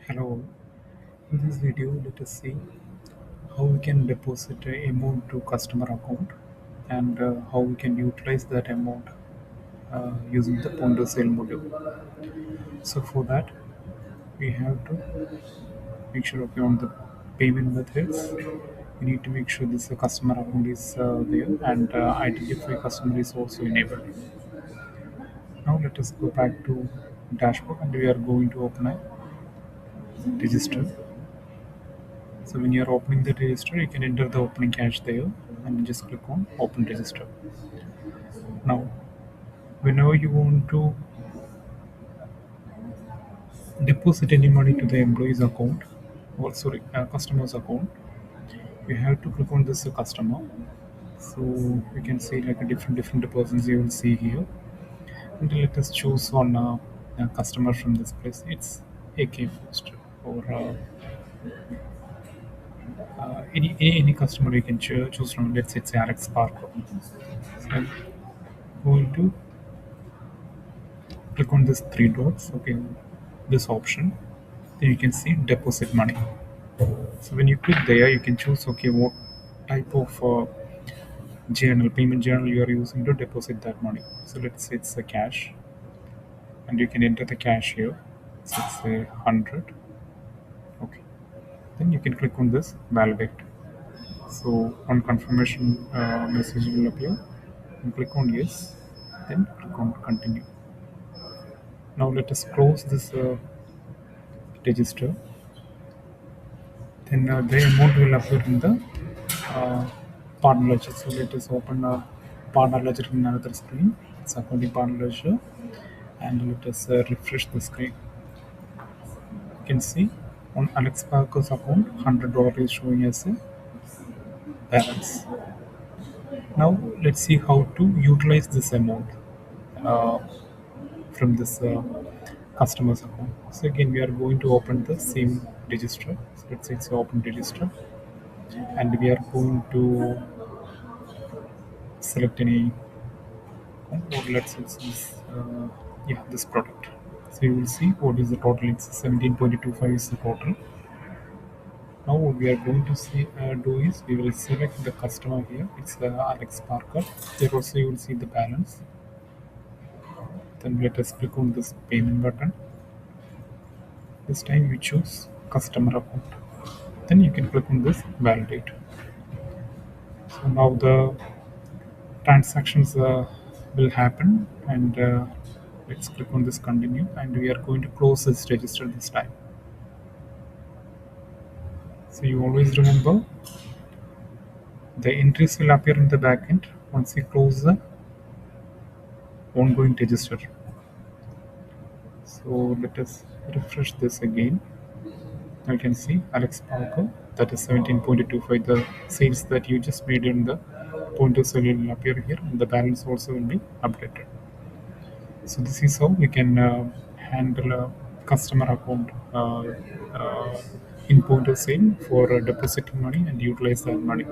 Hello, in this video let us see how we can deposit a amount to customer account and how we can utilize that amount using the point of sale module. So for that we have to make sure on the payment methods we need to make sure this customer account is there and identify customer is also enabled. Now let us go back to dashboard and we are going to open a register. So when you are opening the register, you can enter the opening cache there and just click on open register. Now, whenever you want to deposit any money to the employee's account or sorry, customer's account, you have to click on this customer. So you can see like a different persons you will see here. And let us choose on a customer from this place. It's AK Foster or any customer you can choose from. Let's say it's Alex Parker. So I'm going to click on this three dots, okay, this option. Then you can see deposit money. So when you click there, you can choose okay what type of journal, payment journal you are using to deposit that money. So let's say it's a cash, and you can enter the cash here. So it's a 100. Okay. Then you can click on this validate. So on confirmation message will appear. And click on yes. Then click on continue. Now let us close this register. Then the amount will appear in the uh, partner ledger. So let us open a partner ledger in another screen. It's accounting partner ledger, and let us refresh the screen. You can see on Alex Parker's account, $100 is showing as a balance. Now let's see how to utilize this amount uh, from this customer's account. So again, we are going to open the same register. So let's say it's open register, and we are going to select any or let's say it's yeah, this product. So you will see what is the total. It's 17.25 is the total. Now what we are going to see do is we will select the customer here. It's Alex Parker. Here also you will see the balance. Then let us click on this payment button. This time we choose customer account. Then you can click on this validate. So now the transactions will happen, and let's click on this continue, and we are going to close this register this time. So you always remember the entries will appear in the backend once you close the ongoing register. So let us refresh this again. You can see Alex Parker, that is 17.25, the sales that you just made in the point of sale will appear here, and the balance also will be updated. So this is how we can handle a customer account in point of sale for depositing money and utilize that money.